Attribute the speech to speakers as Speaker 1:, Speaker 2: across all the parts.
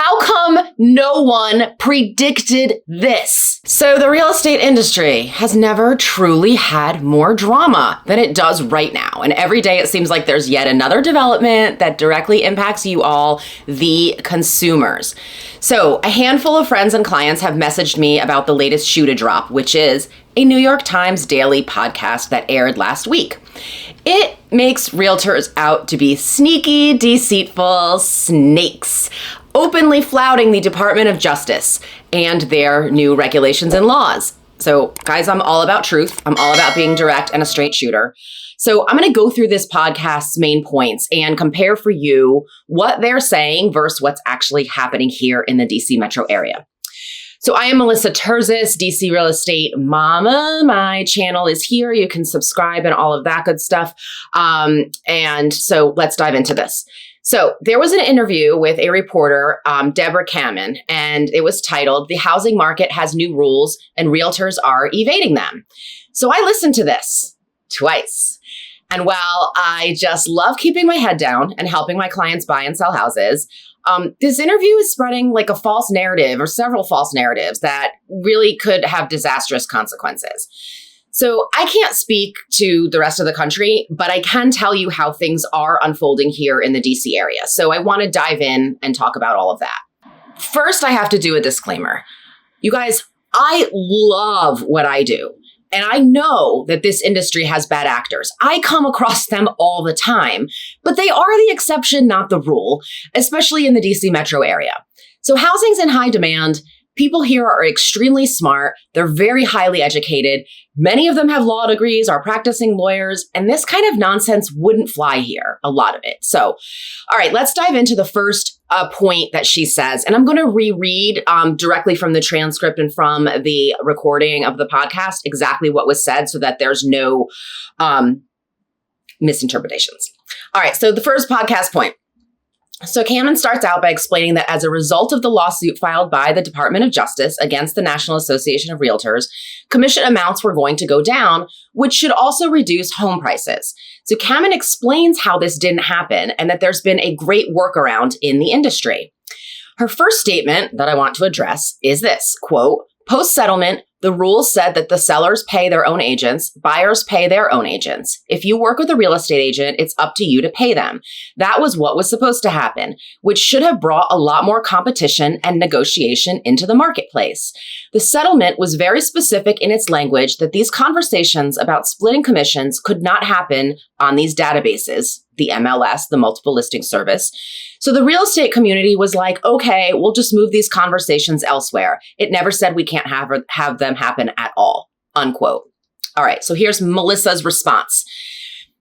Speaker 1: How come no one predicted this? So the real estate industry has never truly had more drama than it does right now. And every day it seems like there's yet another development that directly impacts you all, the consumers. So a handful of friends and clients have messaged me about the latest shoe to drop, which is a New York Times daily podcast that aired last week. It makes realtors out to be sneaky, deceitful snakes, openly flouting the Department of Justice and their new regulations and laws. So guys, I'm all about truth. I'm all about being direct and a straight shooter. So I'm going to go through this podcast's main points and compare for you what they're saying versus what's actually happening here in the DC metro area. So I am Melissa Terzis, DC Real Estate Mama. My channel is here. You can subscribe and all of that good stuff. And so let's dive into this. So there was an interview with a reporter, Debra Kamin, and it was titled, "The Housing Market Has New Rules and Realtors Are Evading Them." So I listened to this twice. And while I just love keeping my head down and helping my clients buy and sell houses, this interview is spreading like a false narrative or several false narratives that really could have disastrous consequences. So I can't speak to the rest of the country, but I can tell you how things are unfolding here in the DC area. So I want to dive in and talk about all of that. First, I have to do a disclaimer. You guys, I love what I do. And I know that this industry has bad actors. I come across them all the time, but they are the exception, not the rule, especially in the DC metro area. So housing's in high demand. People here are extremely smart. They're very highly educated. Many of them have law degrees, are practicing lawyers, and this kind of nonsense wouldn't fly here, a lot of it. So, all right, let's dive into the first point that she says. And I'm going to reread directly from the transcript and from the recording of the podcast exactly what was said so that there's no misinterpretations. All right, so the first podcast point. So Kamin starts out by explaining that as a result of the lawsuit filed by the Department of Justice against the National Association of Realtors, commission amounts were going to go down, which should also reduce home prices. So Kamin explains how this didn't happen and that there's been a great workaround in the industry. Her first statement that I want to address is this, quote, "Post-settlement, the rules said that the sellers pay their own agents, buyers pay their own agents. If you work with a real estate agent, it's up to you to pay them. That was what was supposed to happen, which should have brought a lot more competition and negotiation into the marketplace. The settlement was very specific in its language that these conversations about splitting commissions could not happen on these databases, the MLS, the multiple listing service. So the real estate community was like, okay, we'll just move these conversations elsewhere. It never said we can't have them happen at all," unquote. All right, so here's Melissa's response.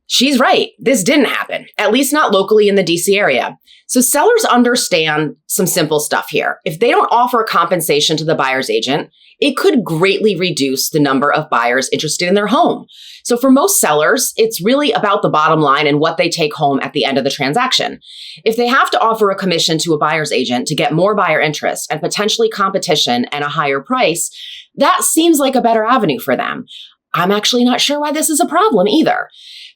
Speaker 1: She's right. This didn't happen, at least not locally in the DC area. So sellers understand some simple stuff here. If they don't offer compensation to the buyer's agent, it could greatly reduce the number of buyers interested in their home. So for most sellers, it's really about the bottom line and what they take home at the end of the transaction. If they have to offer a commission to a buyer's agent to get more buyer interest and potentially competition and a higher price, that seems like a better avenue for them. I'm actually not sure why this is a problem either.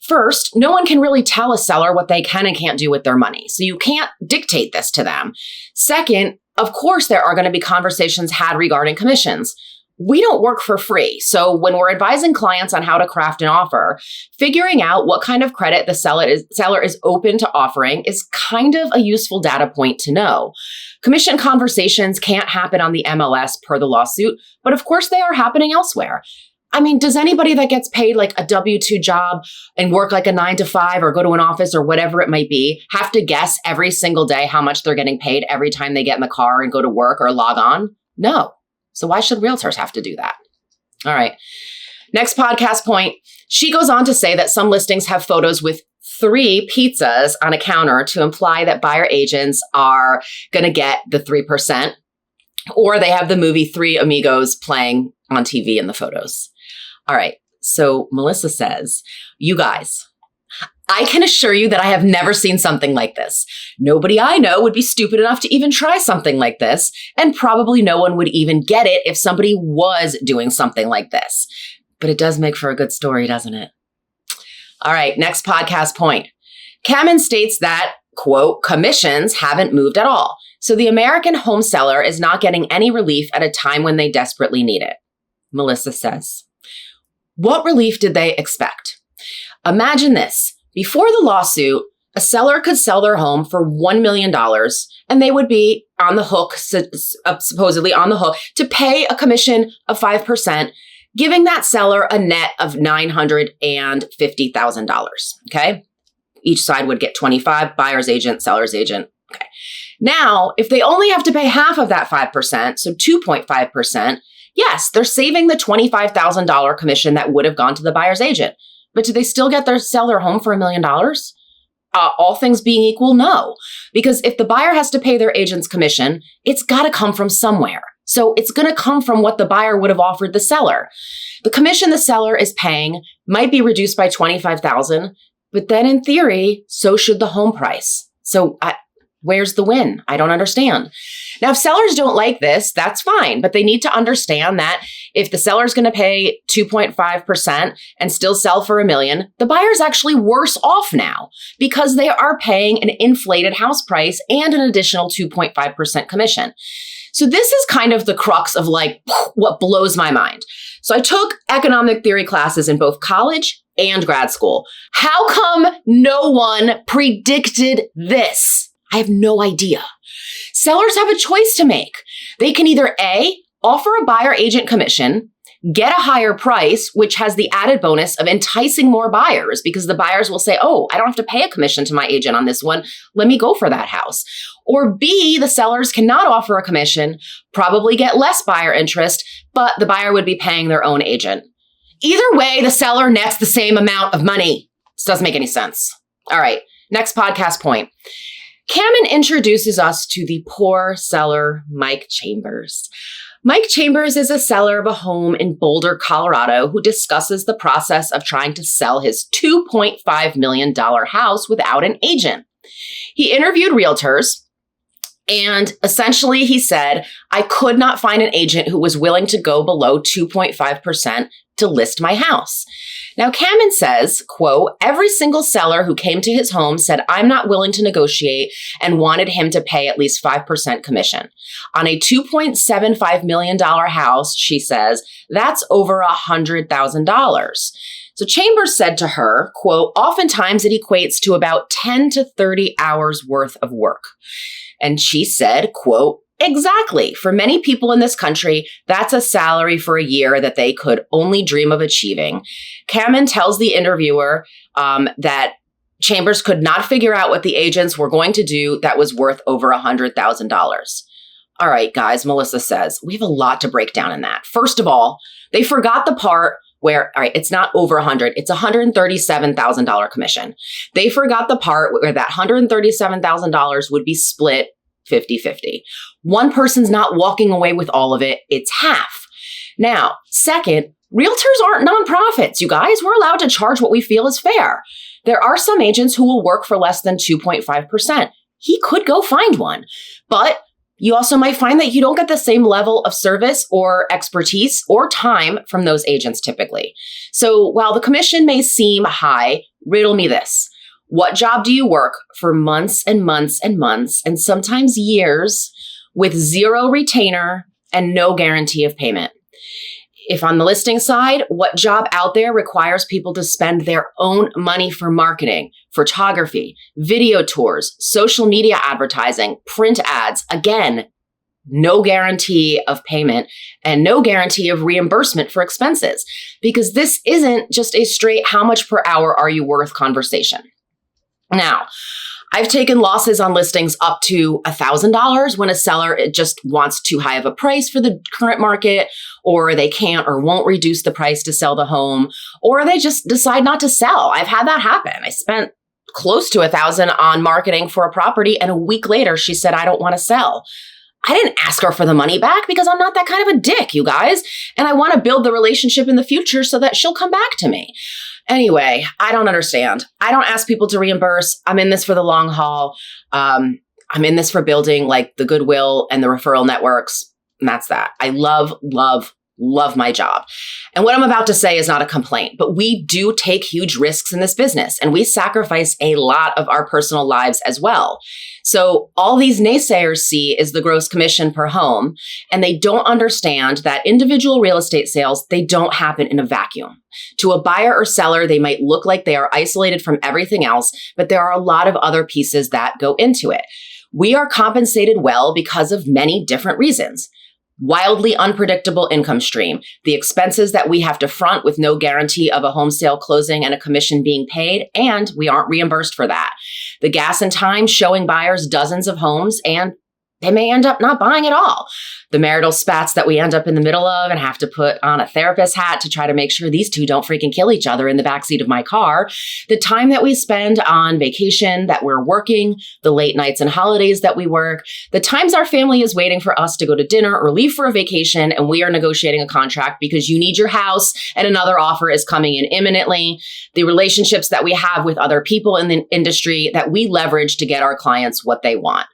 Speaker 1: First, no one can really tell a seller what they can and can't do with their money, so you can't dictate this to them. Second, of course, there are going to be conversations had regarding commissions. We don't work for free, so when we're advising clients on how to craft an offer, figuring out what kind of credit the seller is open to offering is kind of a useful data point to know. Commission conversations can't happen on the MLS per the lawsuit, but of course they are happening elsewhere. I mean, does anybody that gets paid like a W-2 job and work like a 9 to 5 or go to an office or whatever it might be have to guess every single day how much they're getting paid every time they get in the car and go to work or log on? No. So why should realtors have to do that? All right. Next podcast point. She goes on to say that some listings have photos with 3 pizzas on a counter to imply that buyer agents are going to get the 3%, or they have the movie Three Amigos playing on TV in the photos. All right. So Melissa says, you guys, I can assure you that I have never seen something like this. Nobody I know would be stupid enough to even try something like this. And probably no one would even get it if somebody was doing something like this. But it does make for a good story, doesn't it? All right. Next podcast point. Kamin states that, quote, commissions haven't moved at all. So the American home seller is not getting any relief at a time when they desperately need it. Melissa says, what relief did they expect? Imagine this. Before the lawsuit, a seller could sell their home for $1 million and they would be on the hook, supposedly on the hook, to pay a commission of 5%, giving that seller a net of $950,000. Okay. Each side would get 25, buyer's agent, seller's agent. Okay. Now, if they only have to pay half of that 5%, so 2.5%, yes, they're saving the $25,000 commission that would have gone to the buyer's agent. But do they still sell their home for $1 million? All things being equal, no. Because if the buyer has to pay their agent's commission, it's got to come from somewhere. So it's going to come from what the buyer would have offered the seller. The commission the seller is paying might be reduced by $25,000, but then in theory, so should the home price. So where's the win? I don't understand. Now, if sellers don't like this, that's fine, but they need to understand that if the seller's going to pay 2.5% and still sell for $1 million, the buyer's actually worse off now because they are paying an inflated house price and an additional 2.5% commission. So this is kind of the crux of what blows my mind. So I took economic theory classes in both college and grad school. How come no one predicted this? I have no idea. Sellers have a choice to make. They can either A, offer a buyer agent commission, get a higher price, which has the added bonus of enticing more buyers because the buyers will say, oh, I don't have to pay a commission to my agent on this one. Let me go for that house. Or B, the sellers cannot offer a commission, probably get less buyer interest, but the buyer would be paying their own agent. Either way, the seller nets the same amount of money. This doesn't make any sense. All right, next podcast point. Kamin introduces us to the poor seller, Mike Chambers. Mike Chambers is a seller of a home in Boulder, Colorado, who discusses the process of trying to sell his $2.5 million house without an agent. He interviewed realtors, and essentially he said, I could not find an agent who was willing to go below 2.5% to list my house. Now, Kamin says, quote, every single seller who came to his home said, I'm not willing to negotiate and wanted him to pay at least 5% commission. On a $2.75 million house, she says, that's over $100,000. So Chambers said to her, quote, oftentimes it equates to about 10 to 30 hours worth of work. And she said, quote, exactly. For many people in this country, that's a salary for a year that they could only dream of achieving. Kamin tells the interviewer that Chambers could not figure out what the agents were going to do that was worth over $100,000. All right, guys, Melissa says, we have a lot to break down in that. First of all, they forgot the part where, all right, it's not over 100, it's $137,000 commission. They forgot the part where that $137,000 would be split 50-50. One person's not walking away with all of it, it's half. Now, second, realtors aren't nonprofits, you guys. We're allowed to charge what we feel is fair. There are some agents who will work for less than 2.5%. He could go find one, but you also might find that you don't get the same level of service or expertise or time from those agents typically. So while the commission may seem high, riddle me this. What job do you work for months and months and months and sometimes years with zero retainer and no guarantee of payment? If on the listing side, what job out there requires people to spend their own money for marketing, photography, video tours, social media advertising, print ads? Again, no guarantee of payment and no guarantee of reimbursement for expenses, because this isn't just a straight how much per hour are you worth conversation. Now, I've taken losses on listings up to $1,000 when a seller just wants too high of a price for the current market, or they can't or won't reduce the price to sell the home, or they just decide not to sell. I've had that happen. I spent close to $1,000 on marketing for a property, and a week later, she said, I don't want to sell. I didn't ask her for the money back because I'm not that kind of a dick, you guys. And I want to build the relationship in the future so that she'll come back to me. Anyway, I don't understand. I don't ask people to reimburse. I'm in this for the long haul. I'm in this for building like the goodwill and the referral networks. And that's that. I love love my job. And what I'm about to say is not a complaint, but we do take huge risks in this business and we sacrifice a lot of our personal lives as well. So all these naysayers see is the gross commission per home, and they don't understand that individual real estate sales, they don't happen in a vacuum. To a buyer or seller, they might look like they are isolated from everything else, but there are a lot of other pieces that go into it. We are compensated well because of many different reasons. Wildly unpredictable income stream, the expenses that we have to front with no guarantee of a home sale closing and a commission being paid, and we aren't reimbursed for that. The gas and time showing buyers dozens of homes, and they may end up not buying at all. The marital spats that we end up in the middle of and have to put on a therapist hat to try to make sure these two don't freaking kill each other in the backseat of my car. The time that we spend on vacation that we're working, the late nights and holidays that we work, the times our family is waiting for us to go to dinner or leave for a vacation and we are negotiating a contract because you need your house and another offer is coming in imminently. The relationships that we have with other people in the industry that we leverage to get our clients what they want.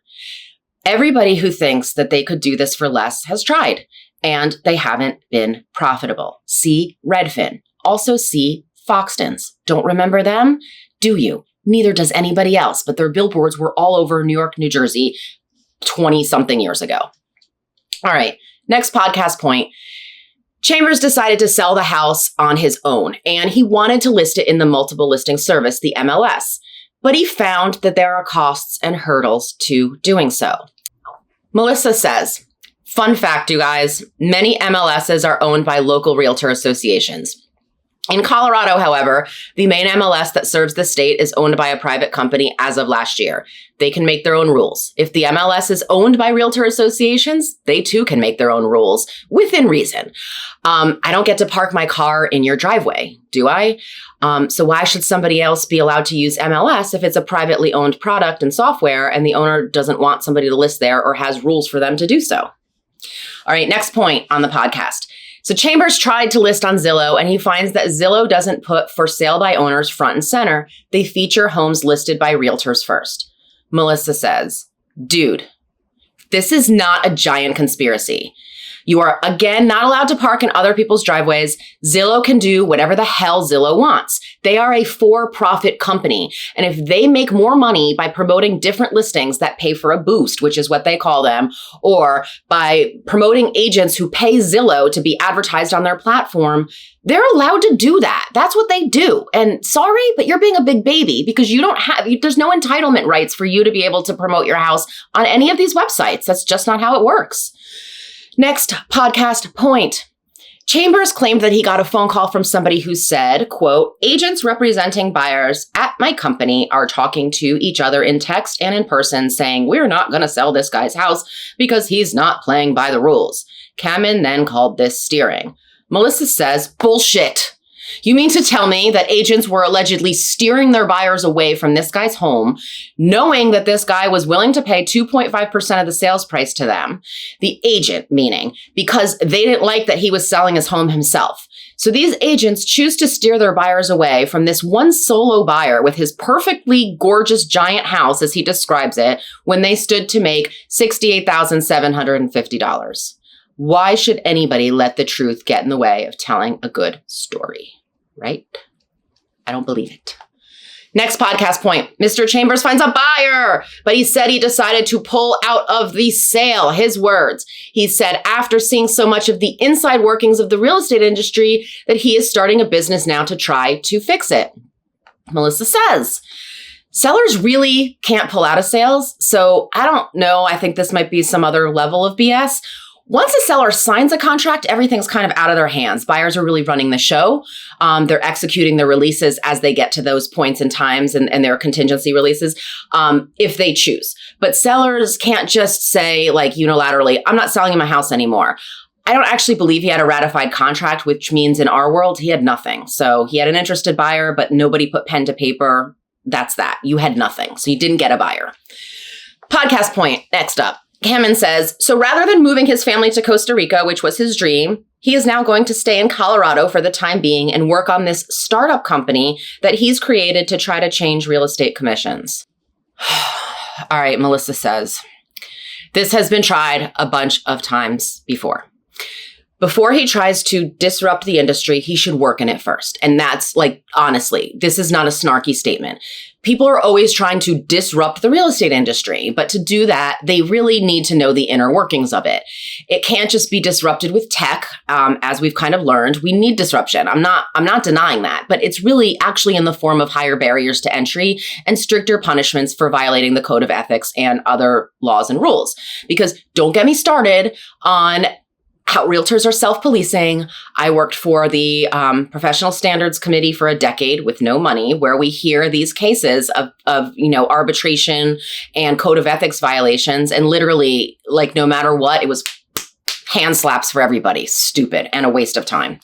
Speaker 1: Everybody who thinks that they could do this for less has tried, and they haven't been profitable. See Redfin. Also see Foxtons. Don't remember them? Do you? Neither does anybody else, but their billboards were all over New York, New Jersey 20-something years ago. All right, next podcast point. Chambers decided to sell the house on his own, and he wanted to list it in the multiple listing service, the MLS. But he found that there are costs and hurdles to doing so. Melissa says, fun fact, you guys, many MLSs are owned by local realtor associations. In Colorado, however, the main MLS that serves the state is owned by a private company as of last year. They can make their own rules. If the MLS is owned by realtor associations, they too can make their own rules within reason. I don't get to park my car in your driveway, do I? So why should somebody else be allowed to use MLS if it's a privately owned product and software and the owner doesn't want somebody to list there or has rules for them to do so? All right, next point on the podcast. So Chambers tried to list on Zillow and he finds that Zillow doesn't put for sale by owners front and center. They feature homes listed by realtors first. Melissa says, dude, this is not a giant conspiracy. You are, again, not allowed to park in other people's driveways. Zillow can do whatever the hell Zillow wants. They are a for-profit company. And if they make more money by promoting different listings that pay for a boost, which is what they call them, or by promoting agents who pay Zillow to be advertised on their platform, they're allowed to do that. That's what they do. And sorry, but you're being a big baby because there's no entitlement rights for you to be able to promote your house on any of these websites. That's just not how it works. Next podcast point. Chambers claimed that he got a phone call from somebody who said, quote, agents representing buyers at my company are talking to each other in text and in person saying, we're not going to sell this guy's house because he's not playing by the rules. Kamin then called this steering. Melissa says, bullshit. You mean to tell me that agents were allegedly steering their buyers away from this guy's home, knowing that this guy was willing to pay 2.5% of the sales price to them, the agent meaning, because they didn't like that he was selling his home himself. So these agents choose to steer their buyers away from this one solo buyer with his perfectly gorgeous giant house, as he describes it, when they stood to make $68,750. Why should anybody let the truth get in the way of telling a good story? Right? I don't believe it. Next podcast point. Mr. Chambers finds a buyer, but he said he decided to pull out of the sale. His words. He said after seeing so much of the inside workings of the real estate industry that he is starting a business now to try to fix it. Melissa says, sellers really can't pull out of sales. So I don't know. I think this might be some other level of BS. Once a seller signs a contract, everything's kind of out of their hands. Buyers are really running the show. They're executing their releases as they get to those points and times and their contingency releases, if they choose. But sellers can't just say like unilaterally, I'm not selling you my house anymore. I don't actually believe he had a ratified contract, which means in our world, he had nothing. So he had an interested buyer, but nobody put pen to paper. That's that. You had nothing. So you didn't get a buyer. Podcast point. Next up. Kamin says, so rather than moving his family to Costa Rica, which was his dream, he is now going to stay in Colorado for the time being and work on this startup company that he's created to try to change real estate commissions. All right, Melissa says, this has been tried a bunch of times before. Before he tries to disrupt the industry, he should work in it first. And that's like, honestly, this is not a snarky statement. People are always trying to disrupt the real estate industry, but to do that, they really need to know the inner workings of it. It can't just be disrupted with tech, as we've kind of learned. We need disruption. I'm not denying that, but it's really actually in the form of higher barriers to entry and stricter punishments for violating the code of ethics and other laws and rules. Because don't get me started on how realtors are self-policing. I worked for the Professional Standards Committee for a decade with no money, where we hear these cases of arbitration and code of ethics violations, and literally, like, no matter what, it was hand slaps for everybody. Stupid and a waste of time.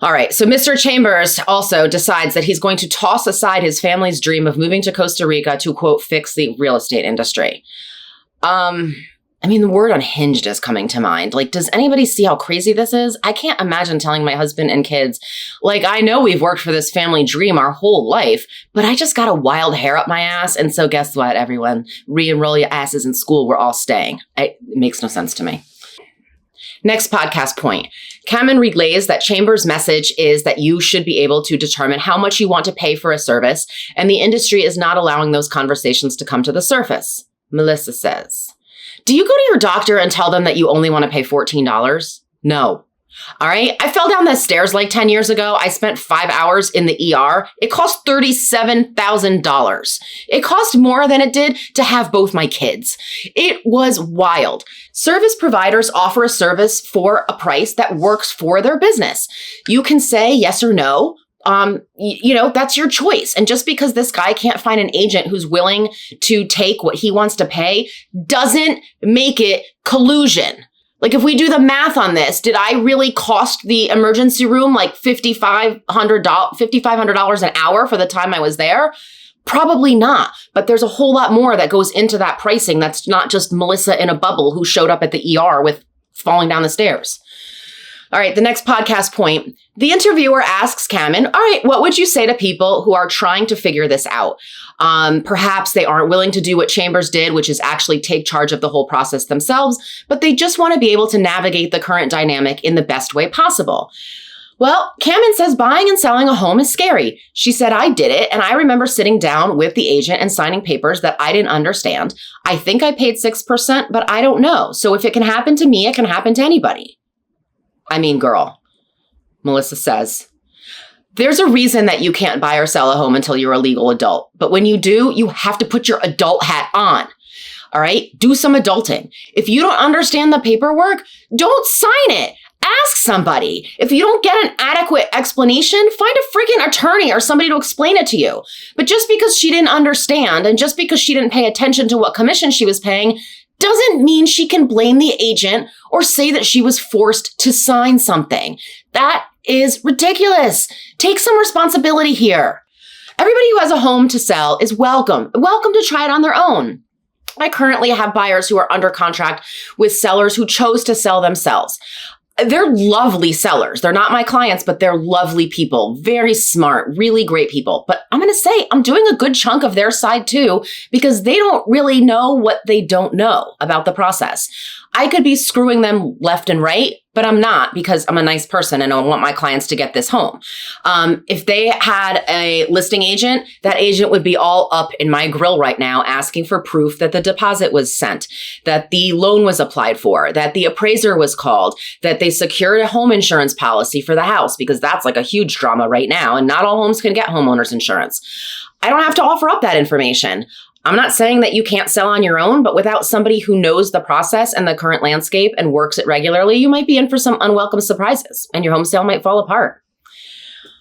Speaker 1: All right, so Mr. Chambers also decides that he's going to toss aside his family's dream of moving to Costa Rica to, quote, fix the real estate industry. The word unhinged is coming to mind. Like, does anybody see how crazy this is? I can't imagine telling my husband and kids, like, I know we've worked for this family dream our whole life, but I just got a wild hair up my ass. And so guess what, everyone? Re-enroll your asses in school. We're all staying. It makes no sense to me. Next podcast point. Kamin relays that Chambers' message is that you should be able to determine how much you want to pay for a service, and the industry is not allowing those conversations to come to the surface. Melissa says, do you go to your doctor and tell them that you only want to pay $14? No. All right. I fell down the stairs like 10 years ago. I spent 5 hours in the ER. It cost $37,000. It cost more than it did to have both my kids. It was wild. Service providers offer a service for a price that works for their business. You can say yes or no. That's your choice. And just because this guy can't find an agent who's willing to take what he wants to pay doesn't make it collusion. Like, if we do the math on this, did I really cost the emergency room like $5,500 an hour for the time I was there? Probably not. But there's a whole lot more that goes into that pricing. That's not just Melissa in a bubble who showed up at the ER with falling down the stairs. All right, the next podcast point. The interviewer asks Kamin, all right, what would you say to people who are trying to figure this out? Perhaps they aren't willing to do what Chambers did, which is actually take charge of the whole process themselves, but they just want to be able to navigate the current dynamic in the best way possible. Well, Kamin says buying and selling a home is scary. She said, I did it, and I remember sitting down with the agent and signing papers that I didn't understand. I think I paid 6%, but I don't know. So if it can happen to me, it can happen to anybody. Girl, Melissa says, there's a reason that you can't buy or sell a home until you're a legal adult. But when you do, you have to put your adult hat on. All right? Do some adulting. If you don't understand the paperwork, don't sign it. Ask somebody. If you don't get an adequate explanation, find a freaking attorney or somebody to explain it to you. But just because she didn't understand and just because she didn't pay attention to what commission she was paying doesn't mean she can blame the agent or say that she was forced to sign something. That is ridiculous. Take some responsibility here. Everybody who has a home to sell is welcome to try it on their own. I currently have buyers who are under contract with sellers who chose to sell themselves. They're lovely sellers. They're not my clients, but they're lovely people, very smart, really great people. But I'm going to say I'm doing a good chunk of their side too, because they don't really know what they don't know about the process. I could be screwing them left and right, but I'm not, because I'm a nice person and I want my clients to get this home. If they had a listing agent, that agent would be all up in my grill right now asking for proof that the deposit was sent, that the loan was applied for, that the appraiser was called, that they secured a home insurance policy for the house, because that's like a huge drama right now, and not all homes can get homeowners insurance. I don't have to offer up that information. I'm not saying that you can't sell on your own, but without somebody who knows the process and the current landscape and works it regularly, you might be in for some unwelcome surprises and your home sale might fall apart.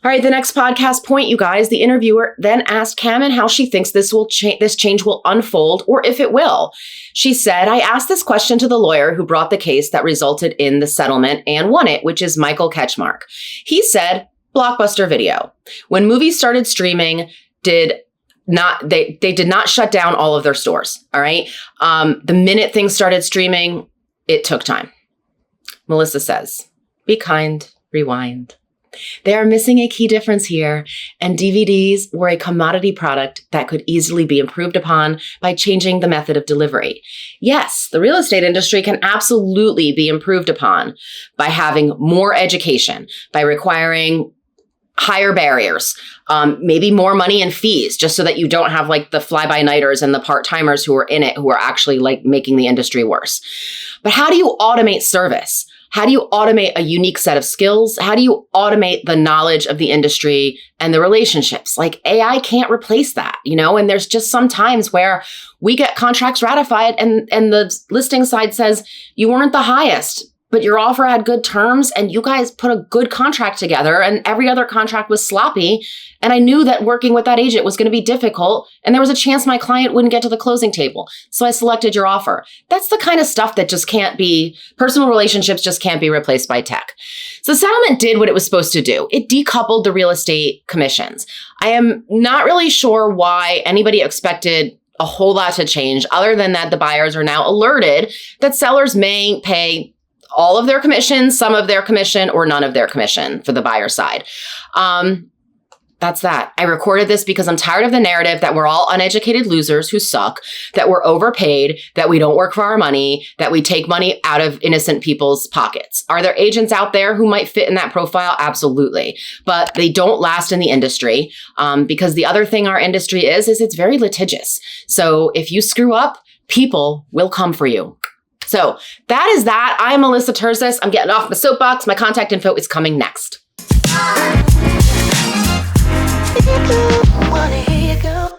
Speaker 1: All right, the next podcast point, you guys, the interviewer then asked Kamin how she thinks this change will unfold, or if it will. She said, I asked this question to the lawyer who brought the case that resulted in the settlement and won it, which is Michael Ketchmark. He said, Blockbuster Video. When movies started streaming, they did not shut down all of their stores. All right. The minute things started streaming, it took time. Melissa says, be kind, rewind. They are missing a key difference here, and DVDs were a commodity product that could easily be improved upon by changing the method of delivery. Yes, the real estate industry can absolutely be improved upon by having more education, by requiring higher barriers, maybe more money in fees, just so that you don't have like the fly-by-nighters and the part-timers who are in it who are actually like making the industry worse. But how do you automate service? How do you automate a unique set of skills? How do you automate the knowledge of the industry and the relationships? Like AI can't replace that, and there's just some times where we get contracts ratified and the listing side says you weren't the highest, but your offer had good terms and you guys put a good contract together and every other contract was sloppy. And I knew that working with that agent was going to be difficult and there was a chance my client wouldn't get to the closing table. So I selected your offer. That's the kind of stuff that just can't be, personal relationships just can't be replaced by tech. So the settlement did what it was supposed to do. It decoupled the real estate commissions. I am not really sure why anybody expected a whole lot to change other than that the buyers are now alerted that sellers may pay all of their commission, some of their commission, or none of their commission for the buyer side. That's that. I recorded this because I'm tired of the narrative that we're all uneducated losers who suck, that we're overpaid, that we don't work for our money, that we take money out of innocent people's pockets. Are there agents out there who might fit in that profile? Absolutely. But they don't last in the industry because the other thing our industry is it's very litigious. So if you screw up, people will come for you. So that is that. I'm Melissa Terzis. I'm getting off my soapbox. My contact info is coming next.
Speaker 2: Wanna hear you go.